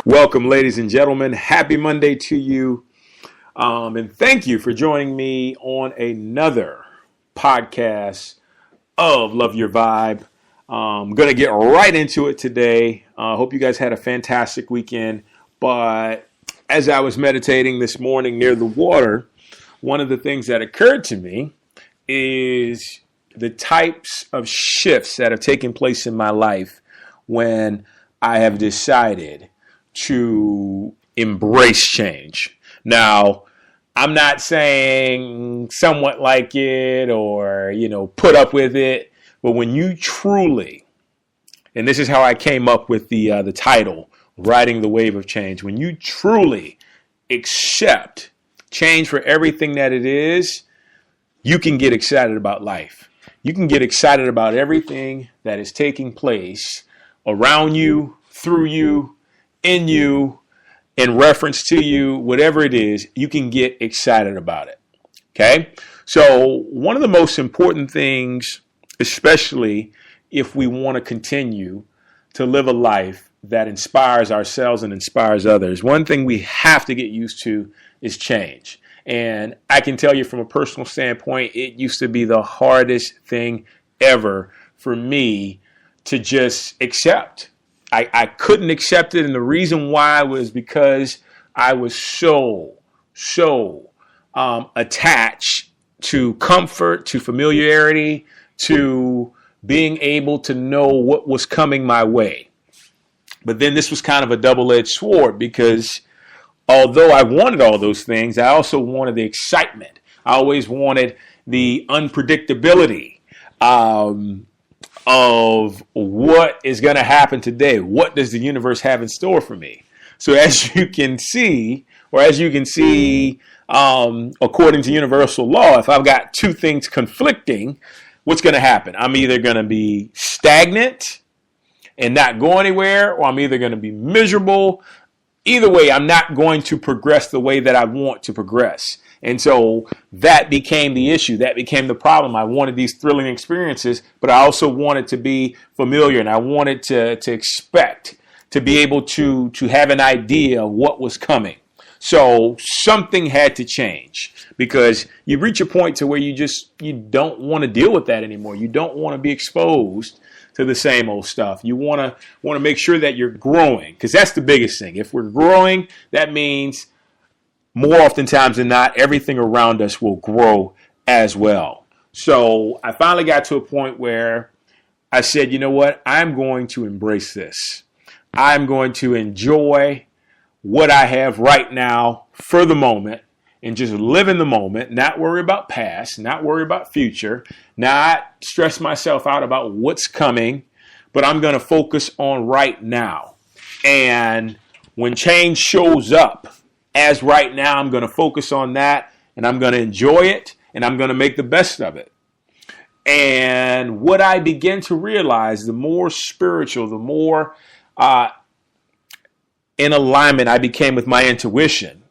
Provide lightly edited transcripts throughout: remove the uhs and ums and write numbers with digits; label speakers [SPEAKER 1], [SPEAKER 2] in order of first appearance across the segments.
[SPEAKER 1] Welcome, ladies and gentlemen. Happy Monday to you. And thank you for joining me on another podcast of Love Your Vibe. I'm going to get right into it today. I hope you guys had a fantastic weekend. But as I was meditating this morning near the water, one of the things that occurred to me is the types of shifts that have taken place in my life when I have decided to embrace change. Now, I'm not saying somewhat like it or, put up with it, but when you truly, and this is how I came up with the title, Riding the Wave of Change, when you truly accept change for everything that it is, you can get excited about life. You can get excited about everything that is taking place around you, through you, in you, in reference to you, whatever it is, you can get excited about it. Okay? So one of the most important things, especially if we want to continue to live a life that inspires ourselves and inspires others, one thing we have to get used to is change. And I can tell you from a personal standpoint, it used to be the hardest thing ever for me to just accept. I couldn't accept it, and the reason why was because I was so attached to comfort, to familiarity, to being able to know what was coming my way. But then this was kind of a double-edged sword because although I wanted all those things, I also wanted the excitement. I always wanted the unpredictability of what is going to happen today. What does the universe have in store for me? So as you can see, according to universal law, if I've got two things conflicting, what's going to happen? I'm either going to be stagnant and not go anywhere, or I'm either going to be miserable. Either way, I'm not going to progress the way that I want to progress. And so that became the issue. That became the problem. I wanted these thrilling experiences, but I also wanted to be familiar, and I wanted to expect, to be able to have an idea of what was coming. So something had to change because you reach a point to where you don't want to deal with that anymore. You don't want to be exposed to the same old stuff. You want to make sure that you're growing, because that's the biggest thing. If we're growing, that means more oftentimes than not, everything around us will grow as well. So I finally got to a point where I said, you know what? I'm going to embrace this. I'm going to enjoy what I have right now for the moment and just live in the moment, not worry about past, not worry about future, not stress myself out about what's coming, but I'm going to focus on right now. And when change shows up, as right now, I'm going to focus on that, and I'm going to enjoy it, and I'm going to make the best of it. And what I begin to realize, the more spiritual, the more in alignment I became with my intuition,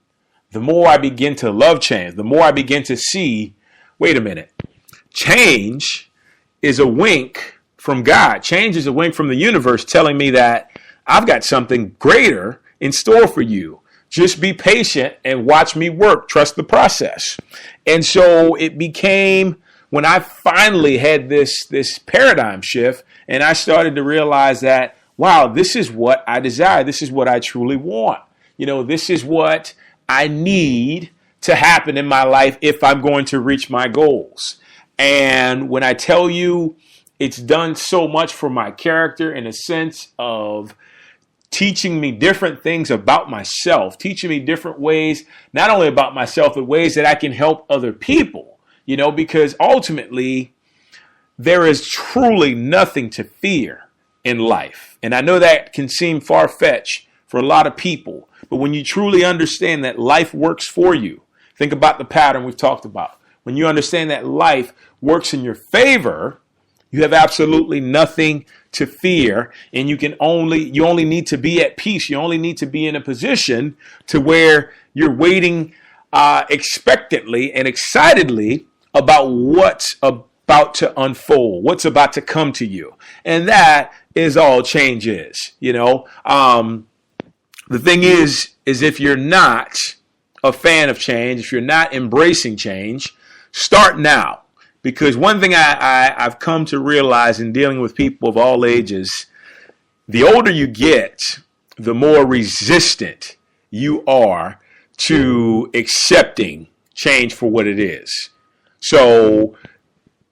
[SPEAKER 1] the more I begin to love change, the more I begin to see, wait a minute, change is a wink from God. Change is a wink from the universe telling me that I've got something greater in store for you. Just be patient and watch me work. Trust the process. And so it became when I finally had this paradigm shift, and I started to realize that, wow, this is what I desire. This is what I truly want. This is what I need to happen in my life if I'm going to reach my goals. And when I tell you it's done so much for my character in a sense of teaching me different things about myself, teaching me different ways, not only about myself, but ways that I can help other people, because ultimately there is truly nothing to fear in life. And I know that can seem far-fetched for a lot of people, but when you truly understand that life works for you, think about the pattern we've talked about. When you understand that life works in your favor, you have absolutely nothing to fear, and you only need to be at peace. You only need to be in a position to where you're waiting expectantly and excitedly about what's about to unfold, what's about to come to you. And that is all change is, The thing is if you're not a fan of change, if you're not embracing change, start now. Because one thing I've come to realize in dealing with people of all ages, the older you get, the more resistant you are to accepting change for what it is. So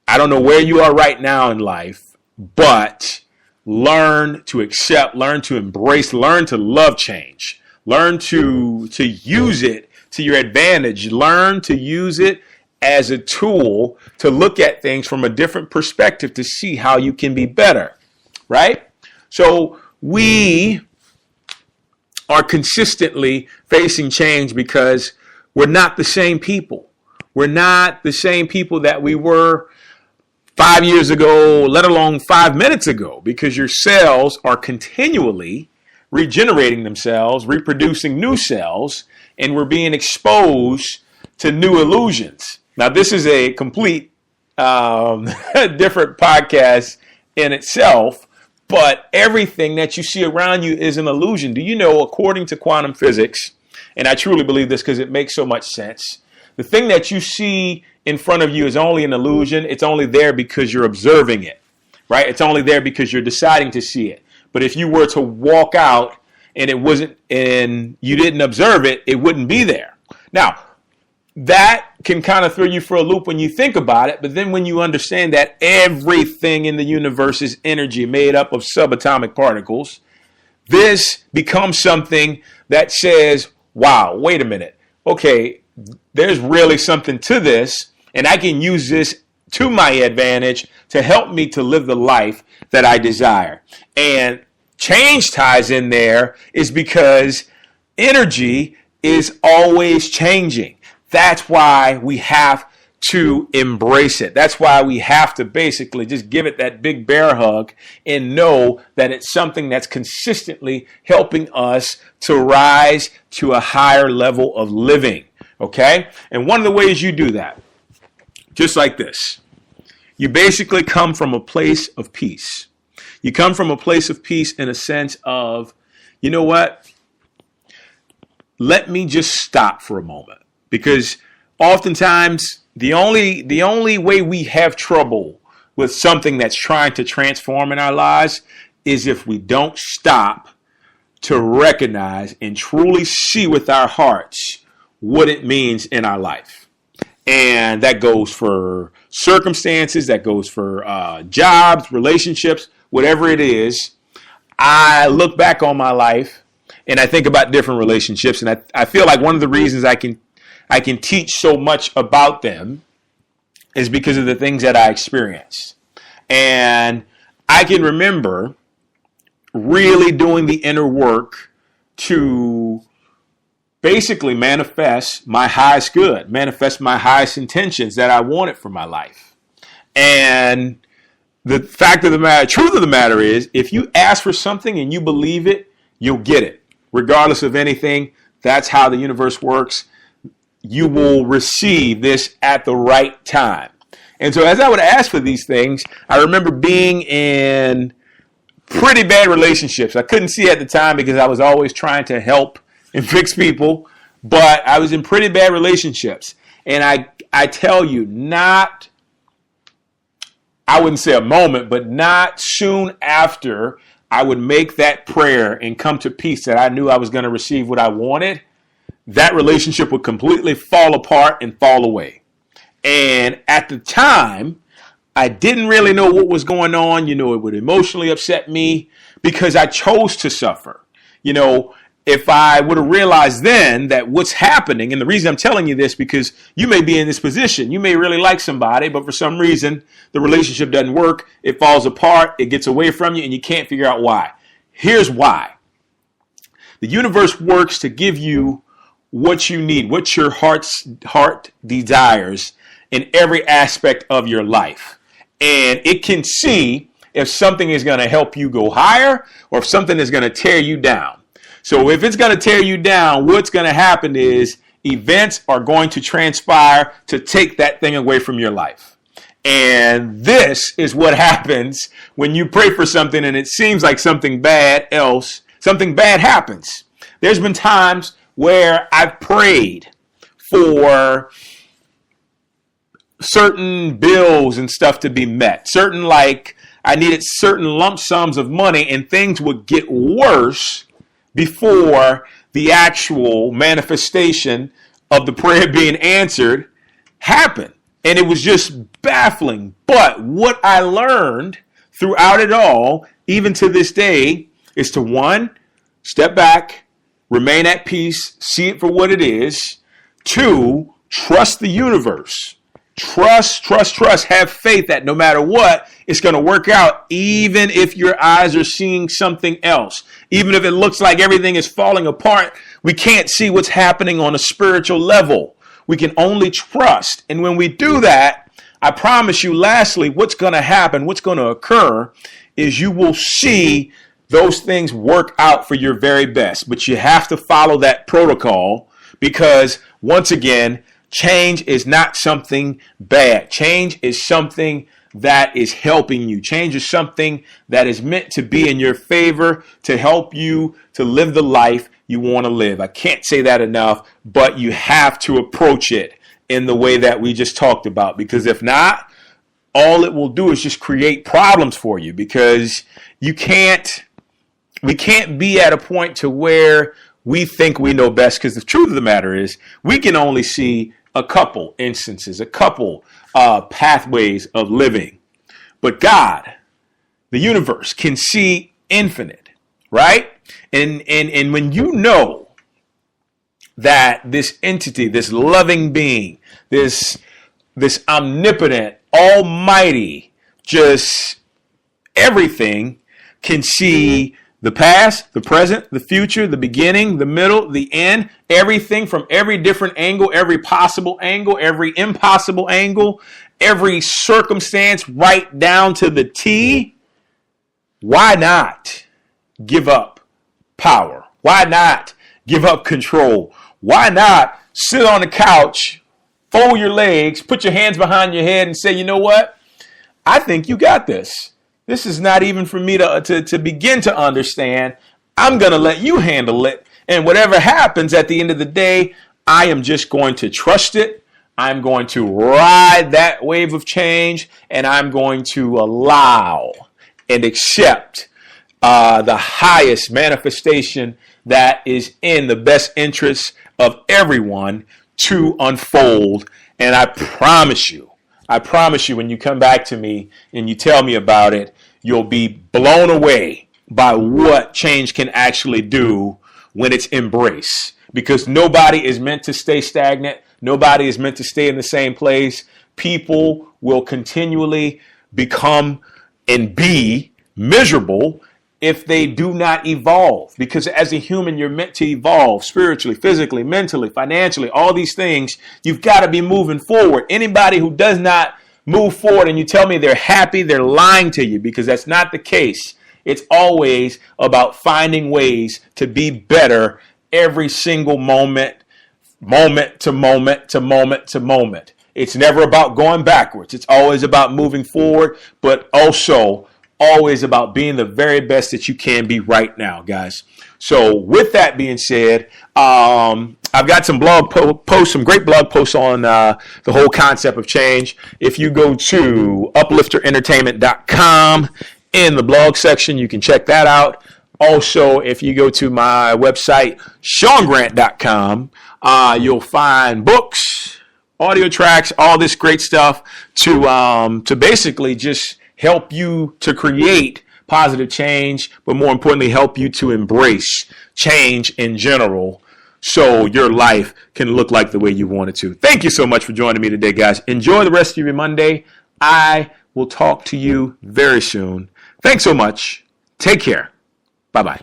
[SPEAKER 1] I don't know where you are right now in life, but learn to accept, learn to embrace, learn to love change. Learn to use it to your advantage. Learn to use it as a tool to look at things from a different perspective to see how you can be better, right? So we are consistently facing change because we're not the same people. We're not the same people that we were 5 years ago, let alone 5 minutes ago, because your cells are continually regenerating themselves, reproducing new cells, and we're being exposed to new illusions. Now, this is a complete different podcast in itself, but everything that you see around you is an illusion. Do you know, according to quantum physics, and I truly believe this because it makes so much sense, the thing that you see in front of you is only an illusion. It's only there because you're observing it, right? It's only there because you're deciding to see it. But if you were to walk out and it wasn't, and you didn't observe it, it wouldn't be there. Now, that can kind of throw you for a loop when you think about it. But then when you understand that everything in the universe is energy made up of subatomic particles, this becomes something that says, wow, wait a minute. Okay, there's really something to this, and I can use this to my advantage to help me to live the life that I desire. And change ties in there is because energy is always changing. That's why we have to embrace it. That's why we have to basically just give it that big bear hug and know that it's something that's consistently helping us to rise to a higher level of living. Okay? And one of the ways you do that, just like this, you basically come from a place of peace. You come from a place of peace in a sense of, you know what? Let me just stop for a moment. Because oftentimes the only way we have trouble with something that's trying to transform in our lives is if we don't stop to recognize and truly see with our hearts what it means in our life. And that goes for circumstances, that goes for jobs, relationships, whatever it is. I look back on my life and I think about different relationships, and I feel like one of the reasons I can teach so much about them is because of the things that I experienced. And I can remember really doing the inner work to basically manifest my highest good, manifest my highest intentions that I wanted for my life. And the fact of the matter, truth of the matter is, if you ask for something and you believe it, you'll get it. Regardless of anything, that's how the universe works. You will receive this at the right time. And so as I would ask for these things, I remember being in pretty bad relationships. I couldn't see at the time because I was always trying to help and fix people, but I was in pretty bad relationships. And I tell you, not, I wouldn't say a moment, but not soon after I would make that prayer and come to peace that I knew I was going to receive what I wanted, that relationship would completely fall apart and fall away. And at the time, I didn't really know what was going on. You know, it would emotionally upset me because I chose to suffer. You know, if I would have realized then that what's happening, and the reason I'm telling you this, because you may be in this position. You may really like somebody, but for some reason, the relationship doesn't work. It falls apart. It gets away from you, and you can't figure out why. Here's why. The universe works to give you what you need, what your heart desires in every aspect of your life. And it can see if something is going to help you go higher or if something is going to tear you down. So if it's going to tear you down, what's going to happen is events are going to transpire to take that thing away from your life. And this is what happens when you pray for something and it seems like something bad happens. There's been times where I've prayed for certain bills and stuff to be met. I needed certain lump sums of money, and things would get worse before the actual manifestation of the prayer being answered happened. And it was just baffling. But what I learned throughout it all, even to this day, is to, one, step back, remain at peace, see it for what it is. Two, trust the universe. Trust. Have faith that no matter what, it's going to work out, even if your eyes are seeing something else. Even if it looks like everything is falling apart, we can't see what's happening on a spiritual level. We can only trust. And when we do that, I promise you, lastly, what's going to happen, what's going to occur is you will see those things work out for your very best. But you have to follow that protocol because, once again, change is not something bad. Change is something that is helping you. Change is something that is meant to be in your favor, to help you to live the life you want to live. I can't say that enough, but you have to approach it in the way that we just talked about, because if not, all it will do is just create problems for you, because we can't be at a point to where we think we know best, because the truth of the matter is we can only see a couple instances, a couple pathways of living. But God, the universe, can see infinite, right? And when you know that this entity, this loving being, this omnipotent, almighty, just everything, can see the past, the present, the future, the beginning, the middle, the end, everything from every different angle, every possible angle, every impossible angle, every circumstance right down to the T. Why not give up power? Why not give up control? Why not sit on the couch, fold your legs, put your hands behind your head and say, you know what? I think you got this. This is not even for me to begin to understand. I'm going to let you handle it. And whatever happens at the end of the day, I am just going to trust it. I'm going to ride that wave of change, and I'm going to allow and accept the highest manifestation that is in the best interest of everyone to unfold. And I promise you, when you come back to me and you tell me about it, you'll be blown away by what change can actually do when it's embraced. Because nobody is meant to stay stagnant. Nobody is meant to stay in the same place. People will continually become and be miserable if they do not evolve. Because as a human, you're meant to evolve spiritually, physically, mentally, financially, all these things. You've got to be moving forward. Anybody who does not move forward and you tell me they're happy, they're lying to you, because that's not the case. It's always about finding ways to be better every single moment to moment to moment to moment. It's never about going backwards. It's always about moving forward, but also always about being the very best that you can be right now, guys. So with that being said, I've got some blog posts, some great blog posts on the whole concept of change. If you go to uplifterentertainment.com in the blog section, you can check that out. Also, if you go to my website, SeanGrant.com, you'll find books, audio tracks, all this great stuff to basically just help you to create positive change, but more importantly, help you to embrace change in general so your life can look like the way you want it to. Thank you so much for joining me today, guys. Enjoy the rest of your Monday. I will talk to you very soon. Thanks so much. Take care. Bye-bye.